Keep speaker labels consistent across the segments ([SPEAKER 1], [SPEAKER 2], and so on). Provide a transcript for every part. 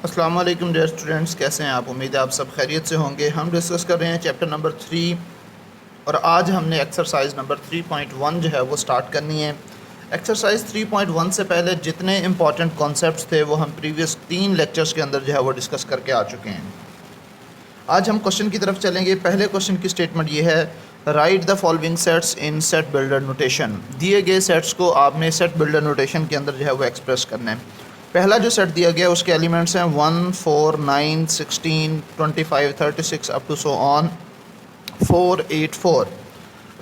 [SPEAKER 1] अस्सलाम वालेकुम dear students, कैसे हैं आप? उम्मीद है आप सब खैरियत से होंगे। हम डिस्कस कर रहे हैं चैप्टर नंबर 3 और आज हमने एक्सरसाइज नंबर 3.1 जो है वो स्टार्ट करनी है। एक्सरसाइज 3.1 से पहले जितने इंपॉर्टेंट कॉन्सेप्ट्स थे वो हम प्रीवियस 3 लेक्चर्स के अंदर जो है वो डिस्कस करके आ चुके हैं। आज हम क्वेश्चन की तरफ चलेंगे। पहले क्वेश्चन की स्टेटमेंट ये है, right the following sets in set builder notation. दिए गए सेट्स को आपने सेट बिल्डर नोटेशन के अंदर जो है वो एक्सप्रेस करना है। पहला जो सेट दिया गया उसके एलिमेंट्स हैं 1, 4, 9, 16, 25, 36 अप टू सो ऑन 4, 8, 4।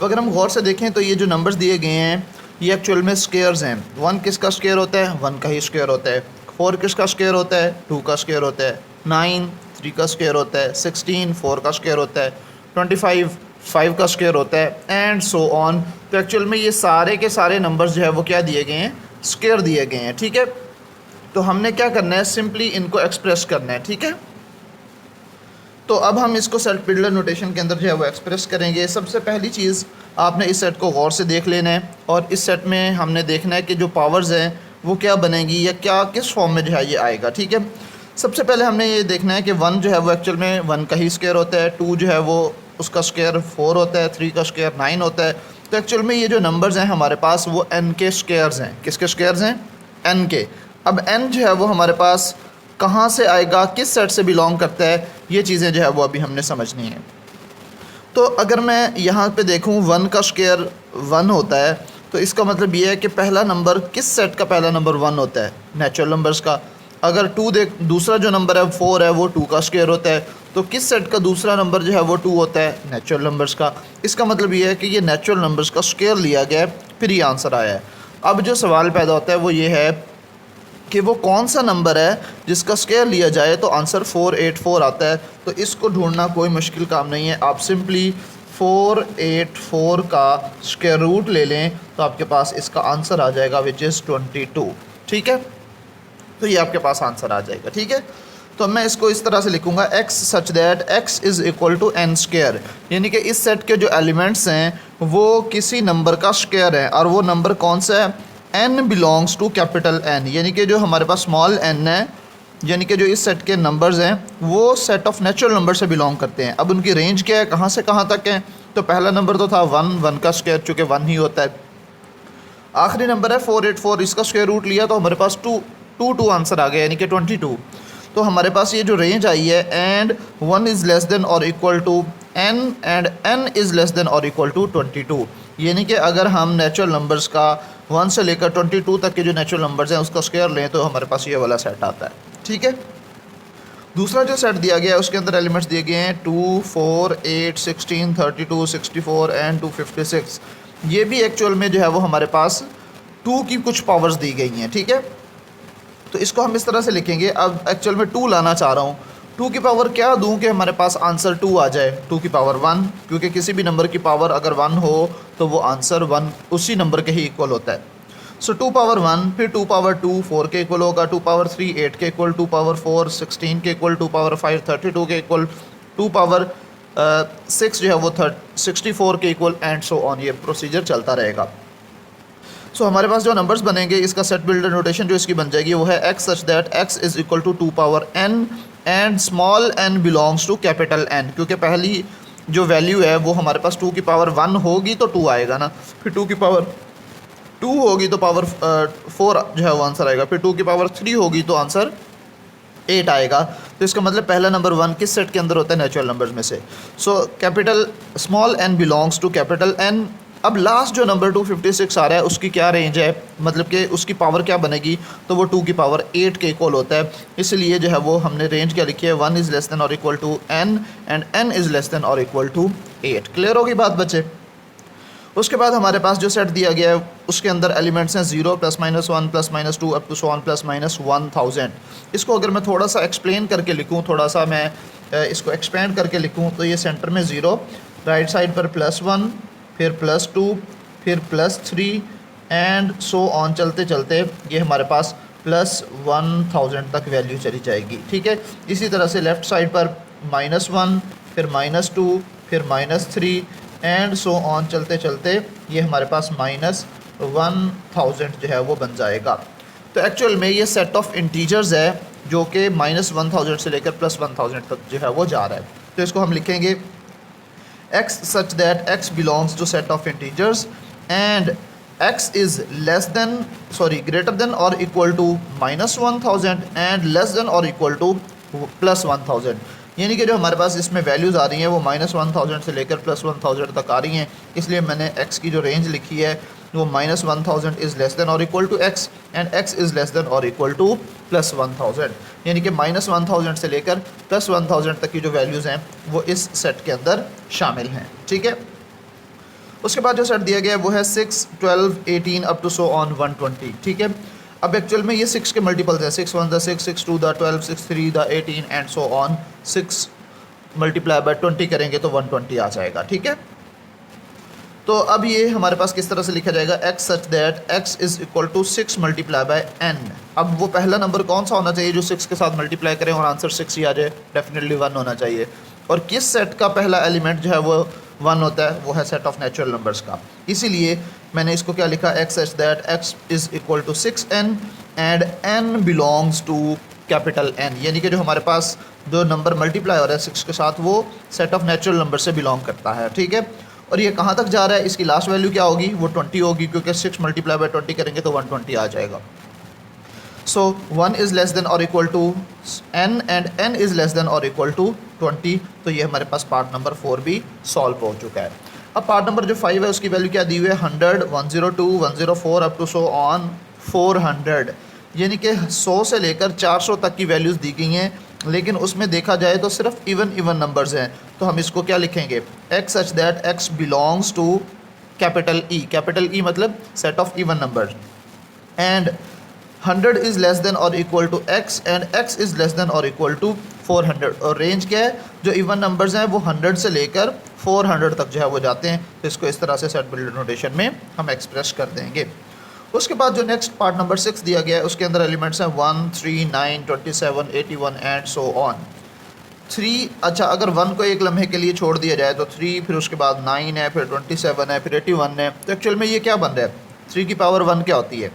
[SPEAKER 1] अगर हम गौर से देखें तो ये जो नंबर्स दिए गए हैं ये एक्चुअल में स्क्वायर्स हैं। 1 किसका स्क्वायर होता है? 1 का ही स्क्वायर होता है। 4 किसका स्क्वायर होता है? 2 का स्क्वायर होता है। 9 3 का स्क्वायर होता है। 16 4 का स्क्वायर होता है। 25 5 का स्क्वायर होता है एंड सो ऑन। तो एक्चुअल में ये सारे के सारे नंबर्स जो है वो क्या दिए गए हैं? स्क्वायर दिए गए हैं। ठीक है, तो हमने क्या करना है, सिंपली इनको एक्सप्रेस करना है। ठीक है, तो अब हम इसको सेट बिल्डर नोटेशन के अंदर जो है वो एक्सप्रेस करेंगे। सबसे पहली चीज़ आपने इस सेट को गौर से देख लेना है और इस सेट में हमने देखना है कि जो पावर्स हैं वो क्या बनेगी या क्या किस फॉर्म में जो है ये आएगा। ठीक है, सबसे पहले हमने ये देखना है कि 1 जो है वो एक्चुअल में 1 का ही स्क्वायर होता है। 2 जो है वो उसका स्क्वायर 4 होता है। 3 का स्क्वायर 9 होता है। तो एक्चुअल में ये जो नंबर्स हैं हमारे पास वो n के स्क्वायर्स हैं। किसके स्क्वायर्स हैं? n के। अब n जो है वो हमारे पास कहाँ से आएगा, किस सेट से बिलोंग करता है, ये चीज़ें जो है वो अभी हमने समझनी है। तो अगर मैं यहाँ पे देखूँ 1 का स्क्वायर 1 होता है तो इसका मतलब ये है कि पहला नंबर किस सेट का पहला नंबर 1 होता है? नेचुरल नंबर्स का। अगर दूसरा जो नंबर है 4 है वो 2 का स्क्वायर होता है। तो किस सेट का दूसरा नंबर जो है वो 2 होता है? नेचुरल नंबर्स का। इसका मतलब ये है कि ये नेचुरल नंबर्स का स्क्वायर लिया गया है, फिर ये आंसर आया है। अब जो सवाल पैदा होता है वो ये है कि वो कौन सा नंबर है जिसका स्क्वायर लिया जाए तो आंसर 484 आता है। तो इसको ढूंढना कोई मुश्किल काम नहीं है। आप सिंपली 484 का स्क्वायर रूट ले लें तो आपके पास इसका आंसर आ जाएगा विच इज़ 22। ठीक है, तो ये आपके पास आंसर आ जाएगा। ठीक है, तो मैं इसको इस तरह से लिखूंगा, x such that x is equal to n square. यानी कि इस सेट के जो एलिमेंट्स हैं वो किसी नंबर का स्क्वायर है और वो नंबर कौन सा है? n belongs to capital N। यानी कि जो हमारे पास स्मॉल n है, यानी कि जो इस सेट के नंबर्स हैं वो सेट ऑफ नेचुरल नंबर से बिलोंग करते हैं। अब उनकी रेंज क्या है, कहाँ से कहाँ तक है? तो पहला नंबर तो था 1 का स्क्वायर चूँकि 1 ही होता है। आखिरी नंबर है 484, इसका स्क्वायर रूट लिया तो हमारे पास 2 आंसर आ गया, यानी कि 22। तो हमारे पास ये जो रेंज आई है एंड 1 इज़ लेस देन और equal to n and n is less than और इक्वल टू 22। यानी कि अगर हम नेचुरल नंबर्स का 1 से लेकर 22 तक के जो नेचुरल नंबर्स हैं उसका स्क्वायर लें तो हमारे पास ये वाला सेट आता है। ठीक है, दूसरा जो सेट दिया गया है उसके अंदर एलिमेंट्स दिए गए हैं 2, 4, 8, 16, 32, 64 एंड 256। ये भी एक्चुअल में जो है वो हमारे पास 2 की कुछ पावर्स दी गई हैं। ठीक है, तो इसको हम इस तरह से लिखेंगे। अब एक्चुअल में 2 लाना चाह रहा हूँ, 2 की पावर क्या दूँ कि हमारे पास आंसर 2 आ जाए? 2 की पावर 1, क्योंकि किसी भी नंबर की पावर अगर 1 हो तो वो आंसर 1 उसी नंबर के ही इक्वल होता है। सो 2 पावर 1, फिर 2 पावर 2 4 के इक्वल होगा, 2 पावर 3 8 के इक्वल, 2 पावर 4 16 के इक्वल, 2 पावर 5 32 के इक्वल, 2 पावर 6 जो है वो 64 के इक्वल एंड सो ऑन। ये प्रोसीजर चलता रहेगा। सो हमारे पास जो नंबर्स बनेंगे इसका सेट बिल्डर नोटेशन जो इसकी बन जाएगी वो है x such that x is equal to 2 power n and small n belongs to capital N। क्योंकि पहली जो वैल्यू है वो हमारे पास 2 की पावर 1 होगी तो 2 आएगा ना, फिर 2 की पावर 2 होगी तो पावर 4 जो है वो आंसर आएगा, फिर 2 की पावर 3 होगी तो आंसर 8 आएगा। तो इसका मतलब पहला नंबर 1 किस सेट के अंदर होता है? नेचुरल नंबर्स में से। So capital small n belongs to capital N। अब लास्ट जो नंबर 256 आ रहा है उसकी क्या रेंज है, मतलब कि उसकी पावर क्या बनेगी? तो वो 2 की पावर 8 के इक्वल होता है। इसलिए जो है वो हमने रेंज क्या लिखी है? 1 इज़ लेस देन और equal to n and n is less than और इक्वल टू 8। क्लियर होगी बात बच्चे? उसके बाद हमारे पास जो सेट दिया गया है उसके अंदर एलिमेंट्स हैं 0 +-1 +-2 अप टू सो ऑन +-1000। इसको अगर मैं थोड़ा सा एक्सप्लेन करके लिखूँ, थोड़ा सा मैं इसको एक्सपेंड करके लिखूँ तो ये सेंटर में 0, राइट साइड पर +1, फिर +2, फिर +3 एंड सो ऑन चलते चलते ये हमारे पास +1000 तक वैल्यू चली जाएगी। ठीक है, इसी तरह से लेफ़्ट साइड पर -1, फिर -2, फिर -3 एंड सो ऑन चलते चलते ये हमारे पास -1000 जो है वो बन जाएगा। तो एक्चुअल में ये सेट ऑफ इंटीजर्स है जो कि -1000 से लेकर +1000 तक जो है वो जा रहा है। तो इसको हम लिखेंगे x such that x belongs to set of integers and x is greater than or equal to -1000 and less than or equal to +1000। यानी कि जो हमारे पास इसमें वैल्यूज़ आ रही हैं वो -1000 से लेकर +1000 तक आ रही हैं, इसलिए मैंने x की जो रेंज लिखी है वो -1000 is less than or equal to x and x is less than or equal to +1000। यानी कि -1000 से लेकर +1000 तक की जो वैल्यूज़ हैं वो इस सेट के अंदर शामिल हैं। ठीक है, उसके बाद जो सेट दिया गया है वो है 6, 12, 18 अप टू सो ऑन 120। ठीक है, अब एक्चुअल में ये 6 के मल्टीपल्स हैं, 6 1 the 6, 6 2 the 12, 6 3 the 18 and so on. 6 multiply bye 20 करेंगे तो 120 आ जाएगा। ठीक है, तो अब ये हमारे पास किस तरह से लिखा जाएगा, x such that x is equal to 6 multiply by n। अब वो पहला नंबर कौन सा होना चाहिए जो 6 के साथ मल्टीप्लाई करें और आंसर 6 ही आ जाए, डेफिनेटली 1 होना चाहिए। और किस सेट का पहला एलिमेंट जो है वो 1 होता है, वो है सेट ऑफ नेचुरल नंबर्स का। इसीलिए मैंने इसको क्या लिखा, x such that x is equal to 6n and n belongs to capital N। यानी कि जो हमारे पास जो नंबर मल्टीप्लाई हो रहा है 6 के साथ वो सेट ऑफ नेचुरल नंबर से बिलोंग करता है। ठीक है, और ये कहाँ तक जा रहा है, इसकी लास्ट वैल्यू क्या होगी, वो 20 होगी, क्योंकि 6 मल्टीप्लाई बाय 20 करेंगे तो 120 आ जाएगा। सो 1 इज़ लेस देन और equal to n and n is less than और इक्वल टू 20। तो ये हमारे पास पार्ट नंबर 4 भी सॉल्व हो चुका है। अब पार्ट नंबर जो 5 है उसकी वैल्यू क्या दी हुई है, 100, 102, 104 अप टू सो ऑन 400। यानी कि 100 से लेकर 400 तक की वैल्यूज़ दी गई हैं, लेकिन उसमें देखा जाए तो सिर्फ इवन नंबर्स हैं। तो हम इसको क्या लिखेंगे, x such that x belongs to capital E मतलब set of even number, and 100 is less than और equal to x and x is less than और इक्वल टू 400। और रेंज क्या है, जो इवन नंबर्स हैं वो 100 से लेकर 400 तक जो है वो जाते हैं। तो इसको इस तरह से सेट बिल्डर नोटेशन में हम एक्सप्रेस कर देंगे। उसके बाद जो नेक्स्ट पार्ट नंबर 6 दिया गया है उसके अंदर एलिमेंट्स हैं 1, 3, 9, 27, 81 एंड सो ऑन। 3, अच्छा अगर 1 को एक लम्हे के लिए छोड़ दिया जाए तो 3, फिर उसके बाद 9 है, फिर 27 है, फिर 81 है। तो एक्चुअल में ये क्या बन रहा है, 3 की पावर 1 क्या होती है,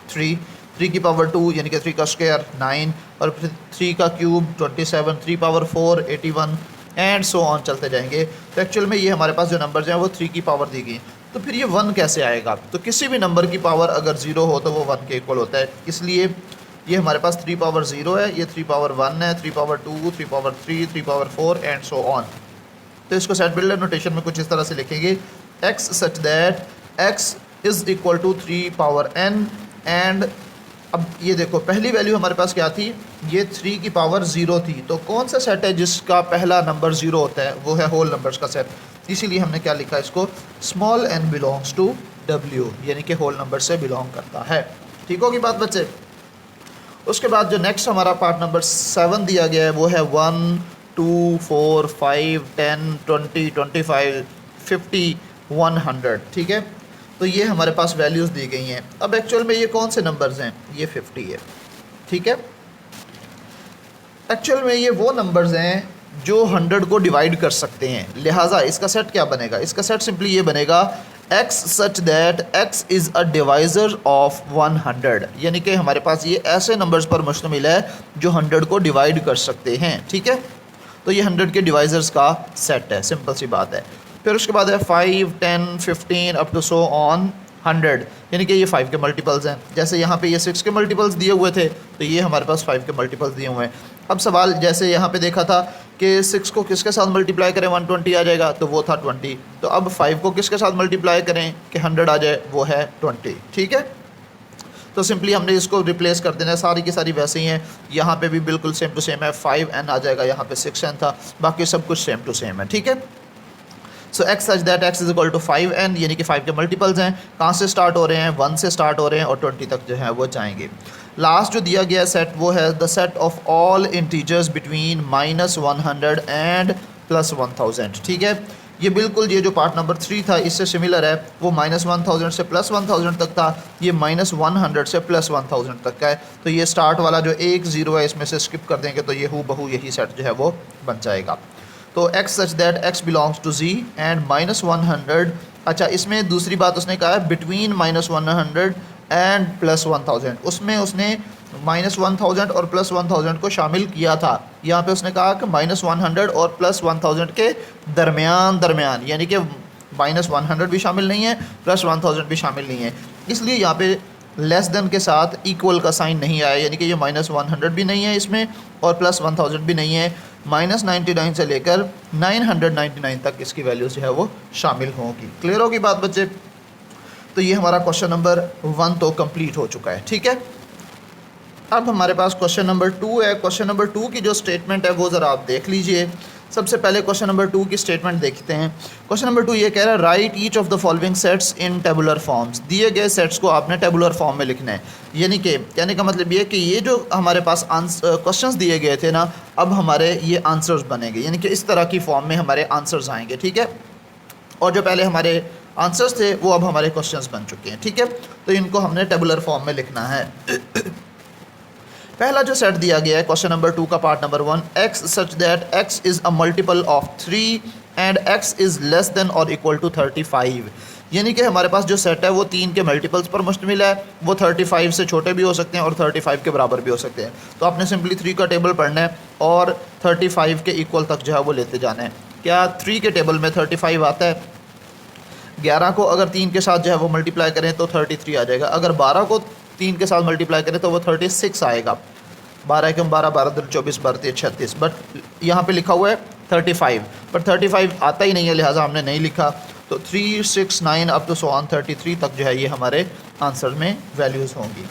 [SPEAKER 1] 3 की पावर 2 यानी कि 3 का स्क्वायर 9, और फिर 3 का cube 27, 3 power 4 81 and so on चलते जाएंगे। तो एक्चुअल में ये हमारे पास जो नंबर्स हैं वो 3 की पावर दी गई। तो फिर ये 1 कैसे आएगा, तो किसी भी नंबर की पावर अगर 0 हो तो वो 1 के इक्वल होता है। इसलिए ये हमारे पास 3 पावर 0 है, ये 3 पावर 1 है, 3 power 2, 3 power 3, 3 power 4 and so on. तो इसको सेट बिल्डर नोटेशन में कुछ इस तरह से लिखेंगे, x such that x is equal to 3 power n and अब ये देखो पहली वैल्यू हमारे पास क्या थी, ये 3 की पावर 0 थी। तो कौन सा सेट है जिसका पहला नंबर 0 होता है, वो है होल नंबर्स का सेट। इसीलिए हमने क्या लिखा इसको, small n belongs to w, यानी कि होल नंबर से बिलोंग करता है। ठीक होगी बात बच्चे। उसके बाद जो नेक्स्ट हमारा पार्ट नंबर 7 दिया गया है वो है 1, 2, 4, 5, 10, 20, 25, 50, 100। ठीक है, तो ये हमारे पास वैल्यूज़ दी गई हैं। अब एक्चुअल में ये कौन से नंबर्स हैं, ये 50 है। ठीक है, एक्चुअल में ये वो नंबर्स हैं जो 100 को डिवाइड कर सकते हैं, लिहाजा इसका सेट क्या बनेगा, इसका सेट सिंपली ये बनेगा x such that x is a divisor of 100। यानी कि हमारे पास ये ऐसे नंबर्स पर मुश्तमिल है जो 100 को डिवाइड कर सकते हैं। ठीक है, तो ये 100 के डिवाइज़र्स का सेट है, सिंपल सी बात है। फिर उसके बाद है 5, 10, 15 अप टू सो ऑन 100, यानी कि ये 5 के मल्टीपल्स हैं। जैसे यहाँ पे ये 6 के मल्टीपल्स दिए हुए थे तो ये हमारे पास 5 के मल्टीपल्स दिए हुए हैं। अब सवाल जैसे यहाँ पे देखा था कि 6 को किसके साथ मल्टीप्लाई करें 120 आ जाएगा, तो वो था 20। तो अब 5 को किसके साथ मल्टीप्लाई करें कि 100 आ जाए, वो है 20। ठीक है, तो सिंपली हमने इसको रिप्लेस कर देना है, सारी की सारी वैसे ही हैं। यहाँ पे भी बिल्कुल सेम टू सेम है, 5n आ जाएगा, यहाँ पे 6n था, बाकी सब कुछ सेम टू सेम है। ठीक है, so x such that x is equal to 5n, यानी कि 5 के मल्टीपल्स हैं। कहाँ से स्टार्ट हो रहे हैं, 1 से स्टार्ट हो रहे हैं और 20 तक जो है वो जाएंगे। लास्ट जो दिया गया सेट वो है the set of all integers between -100 and +1000। ठीक है, ये बिल्कुल ये जो पार्ट नंबर 3 था इससे सिमिलर है। वो -1000 से +1000 तक था, ये -100 से +1000 तक का है। तो ये स्टार्ट वाला जो 1 0 है इसमें से स्किप कर देंगे तो ये हूबहू यही सेट जो है वो बन जाएगा। तो x such that x belongs to z and -100। अच्छा, इसमें दूसरी बात उसने कहा है बिटवीन -100 एंड +1000। उसमें उसने -1000 और +1000 को शामिल किया था। यहाँ पे उसने कहा कि -100 और +1000 के दरमियान, यानी कि -100 भी शामिल नहीं है, +1000 भी शामिल नहीं है। इसलिए यहाँ पे लेस देन के साथ इक्वल का साइन नहीं आया, यानी कि ये -100 भी नहीं है इसमें और +1000 भी नहीं है। -99 से लेकर 999 तक इसकी वैल्यू जो है वो शामिल होगी। क्लियर होगी बात बच्चे? तो ये हमारा क्वेश्चन नंबर 1 तो कंप्लीट हो चुका है। ठीक है, अब हमारे पास क्वेश्चन नंबर 2 है। क्वेश्चन नंबर 2 की जो स्टेटमेंट है वो ज़रा आप देख लीजिए। सबसे पहले क्वेश्चन नंबर 2 की स्टेटमेंट देखते हैं। क्वेश्चन नंबर 2 ये कह रहा है right each of the following sets in tabular forms. दिए गए सेट्स को आपने टेबुलर फॉर्म में लिखना है, यानी कि कहने का मतलब ये कि ये जो हमारे पास क्वेश्चंस दिए गए थे ना, अब हमारे ये आंसर्स बनेंगे, यानी कि इस तरह की फॉर्म में हमारे आंसर्स आएंगे। ठीक है, और जो पहले हमारे आंसर्स थे वो अब हमारे क्वेश्चंस बन चुके हैं। ठीक है, तो इनको हमने टेबुलर फॉर्म में लिखना है। पहला जो सेट दिया गया है क्वेश्चन नंबर 2 का part number 1, x such that x is a multiple of 3 and x is less than और इक्वल टू 35। यानी कि हमारे पास जो सेट है वो 3 के मल्टीपल्स पर मुश्तमिल है। वो 35 से छोटे भी हो सकते हैं और 35 के बराबर भी हो सकते हैं। तो आपने सिंपली 3 का टेबल पढ़ना है और 35 के इक्वल तक जो है वो लेते जाना है। क्या 3 के टेबल में 35 आता है? 11 को अगर 3 के साथ जो है वो मल्टीप्लाई करें तो 33 आ जाएगा। अगर 12 को 3 के साथ मल्टीप्लाई करें तो वो 36 आएगा। 12 के 12, 12 दूनी 24, 12 36, बट यहाँ पे लिखा हुआ है 35, पर 35 आता ही नहीं है, लिहाजा हमने नहीं लिखा। तो 3, 6, 9 अप टू सो ऑन 33 तक जो है ये हमारे आंसर में वैल्यूज़ होंगी।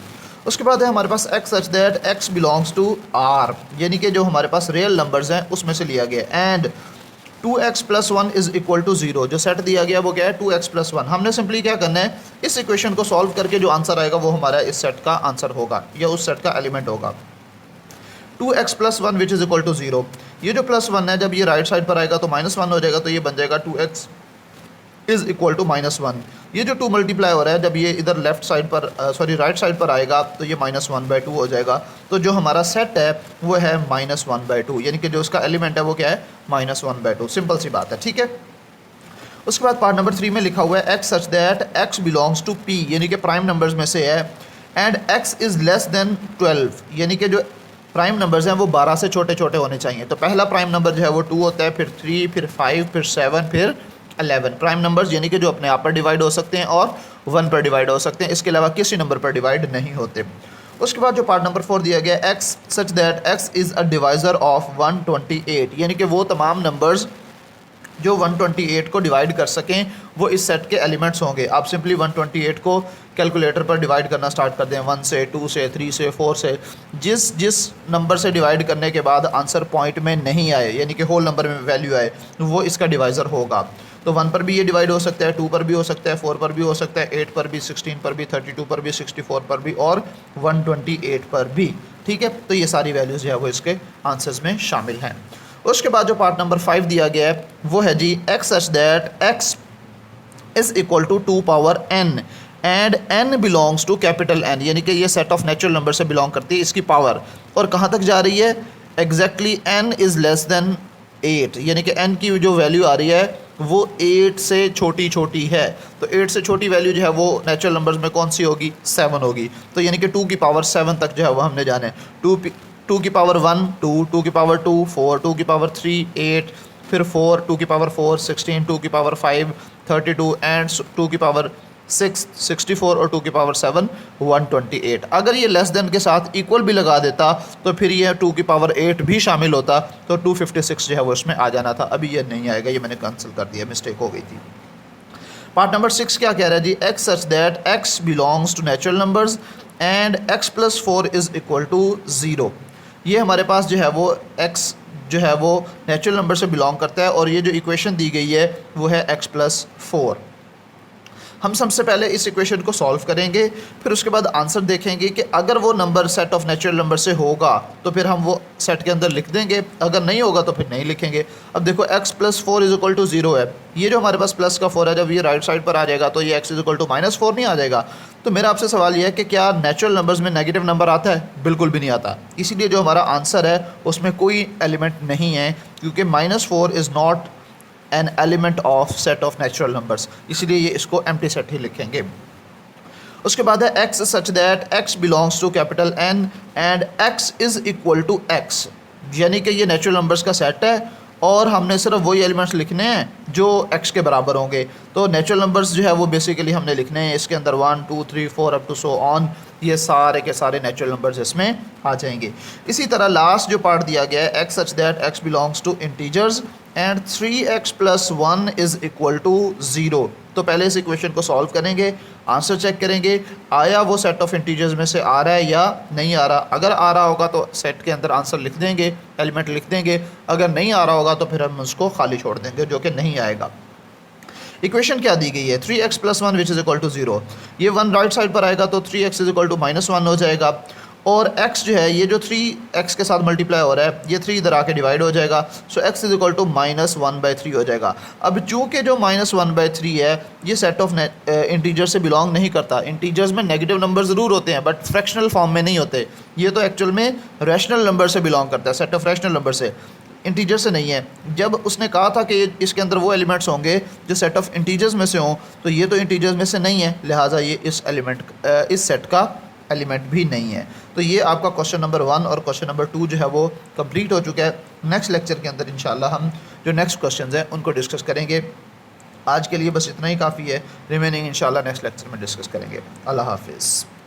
[SPEAKER 1] उसके बाद है हमारे पास x such that x belongs to r, यानी कि जो हमारे पास रियल नंबर्स हैं उसमें से लिया गया। And 2x + 1 is equal to 0, जो सेट दिया गया वो क्या है? 2x + 1। हमने सिंपली क्या करना है, इस इक्वेशन को सॉल्व करके जो आंसर आएगा वो हमारा इस सेट का आंसर होगा या उस सेट का एलिमेंट होगा। 2x + 1 which is equal to 0। ये जो +1 है जब ये राइट साइड पर आएगा तो -1 हो जाएगा, तो ये बन जाएगा 2x इज़ इक्वल टू -1। ये जो 2 मल्टीप्लाई हो रहा है जब ये इधर लेफ्ट साइड पर राइट साइड पर आएगा तो ये -1/2 हो जाएगा। तो जो हमारा सेट है वो है -1/2, यानी कि जो उसका एलिमेंट है वो क्या है? -1/2। सिंपल सी बात है। ठीक है, उसके बाद पार्ट नंबर 3 में लिखा हुआ है x such that x belongs to p, यानी कि प्राइम नंबर्स में से है। And x is less than 12, यानी कि जो प्राइम नंबर्स हैं वो 12 से छोटे छोटे होने चाहिए। तो पहला प्राइम नंबर जो है वो 2 होता है, फिर 3, फिर 5, फिर 7, फिर 11 प्राइम नंबर्स, यानी कि जो अपने आप पर डिवाइड हो सकते हैं और 1 पर डिवाइड हो सकते हैं, इसके अलावा किसी नंबर पर डिवाइड नहीं होते। उसके बाद जो पार्ट नंबर 4 दिया गया है x such that x is a divisor of 128, यानी कि वो तमाम नंबर्स जो 128 को डिवाइड कर सकें वो इस सेट के एलिमेंट्स होंगे। आप सिंपली 128 को कैलकुलेटर पर डिवाइड करना स्टार्ट कर दें, 1 से, 2 से, 3 से, 4 से। जिस नंबर से डिवाइड करने के बाद आंसर पॉइंट में नहीं आए, यानी कि होल नंबर में वैल्यू आए, वो इसका डिवाइज़र होगा। तो 1 पर भी ये डिवाइड हो सकता है, 2 पर भी हो सकता है, 4 पर भी हो सकता है, 8 पर भी, 16 पर भी, 32 पर भी, 64 पर भी और 128 पर भी। ठीक है, तो ये सारी वैल्यूज़ जो है वो इसके आंसर्स में शामिल हैं। उसके बाद जो पार्ट नंबर 5 दिया गया है वो है जी x such that x is equal to 2 power n and n belongs to capital N, यानी कि ये सेट ऑफ नेचुरल नंबर से बिलोंग करती है इसकी पावर। और कहाँ तक जा रही है? Exactly n is less then 8, यानी कि n की जो वैल्यू आ रही है वो 8 से छोटी है। तो 8 से छोटी वैल्यू जो है वो नेचुरल नंबर्स में कौन सी होगी? 7 होगी। तो यानी कि 2 की पावर 7 तक जो है वो हमने जाना है। 2 की पावर 1 2, 2 की पावर 2 4, 2 की पावर 3 8, फिर 4, 2 की पावर 4 16, 2 की पावर 5 32 एंड 2 की पावर 6 64 और 2 की पावर 7 128। अगर ये लेस देन के साथ इक्वल भी लगा देता तो फिर ये 2 की पावर 8 भी शामिल होता, तो 256 जो है वो इसमें आ जाना था। अभी ये नहीं आएगा, ये मैंने कैंसिल कर दिया, मिस्टेक हो गई थी। पार्ट नंबर 6 क्या कह रहा है जी? x such that x belongs to natural numbers and x + 4 is equal to 0। ये हमारे पास जो है वो x जो है वो नेचुरल नंबर से बिलोंग करता है और ये जो इक्वेशन दी गई है वो है x + 4। हम सबसे पहले इस इक्वेशन को सॉल्व करेंगे, फिर उसके बाद आंसर देखेंगे कि अगर वो number set of natural number से होगा तो फिर हम वो सेट के अंदर लिख देंगे, अगर नहीं होगा तो फिर नहीं लिखेंगे। अब देखो x + 4 इज़ इक्वल टू 0 है, ये जो हमारे पास प्लस का 4 है जब ये राइट साइड पर आ जाएगा तो ये x इज़ इक्वल टू -4 नहीं आ जाएगा। तो मेरा आपसे सवाल ये है कि क्या नेचुरल नंबर्स में नेगेटिव नंबर आता है? बिल्कुल भी नहीं आता। इसीलिए जो हमारा आंसर है उसमें कोई एलिमेंट नहीं है, क्योंकि -4 is not an element of set of natural numbers, इसलिए ये इसको एम्प्टी सेट ही लिखेंगे। उसके बाद है x such that x belongs to capital N and x is equal to x, यानी कि ये नेचुरल नंबर्स का सेट है और हमने सिर्फ वही एलिमेंट्स लिखने हैं जो x के बराबर होंगे। तो नेचुरल नंबर्स जो है वो बेसिकली हमने लिखने हैं, इसके अंदर 1 2 3 4 अप टू सो ऑन, ये सारे के सारे नेचुरल नंबर्स इसमें आ जाएंगे। इसी तरह लास्ट जो पार्ट दिया गया है x such that x belongs to integers and 3x + 1 is equal to 0। तो पहले इस इक्वेशन को सॉल्व करेंगे, आंसर चेक करेंगे आया वो सेट ऑफ इंटीजर्स में से आ रहा है या नहीं आ रहा। अगर आ रहा होगा तो सेट के अंदर आंसर लिख देंगे, एलिमेंट लिख देंगे, अगर नहीं आ रहा होगा तो फिर हम उसको खाली छोड़ देंगे, जो कि नहीं आएगा। इक्वेशन क्या दी गई है 3x + 1 which is equal to 0, ये 1 राइट साइड पर आएगा तो 3x इज़ इक्वल टू -1 हो जाएगा, और x जो है ये जो 3x के साथ मल्टीप्लाई हो रहा है ये 3 इधर आके डिवाइड हो जाएगा, सो x इज़ इक्वल टू -1/3 हो जाएगा। अब चूँकि जो -1/3 है ये सेट ऑफ इंटीजर से बिलोंग नहीं करता, इंटीजर्स में नेगेटिव नंबर ज़रूर होते हैं बट फ्रैक्शनल फॉर्म में नहीं होते, ये तो एक्चुअल में रैशनल नंबर से बिलोंग करता है, सेट ऑफ रैशनल नंबर से, इंटीजर से नहीं है। जब उसने कहा था कि इसके अंदर वो एलिमेंट्स होंगे जो सेट ऑफ इंटीजर्स में से हों, तो ये तो इंटीजर्स में से नहीं है, लिहाजा ये इस सेट का एलिमेंट भी नहीं है। तो ये आपका क्वेश्चन नंबर 1 और क्वेश्चन नंबर 2 जो है वो कंप्लीट हो चुका है। नेक्स्ट लेक्चर के अंदर इंशाल्लाह हम जो नेक्स्ट क्वेश्चंस हैं उनको डिस्कस करेंगे। आज के लिए बस इतना ही काफ़ी है, रिमेनिंग इंशाल्लाह नेक्स्ट लेक्चर में डिस्कस करेंगे। अल्लाह हाफिज़।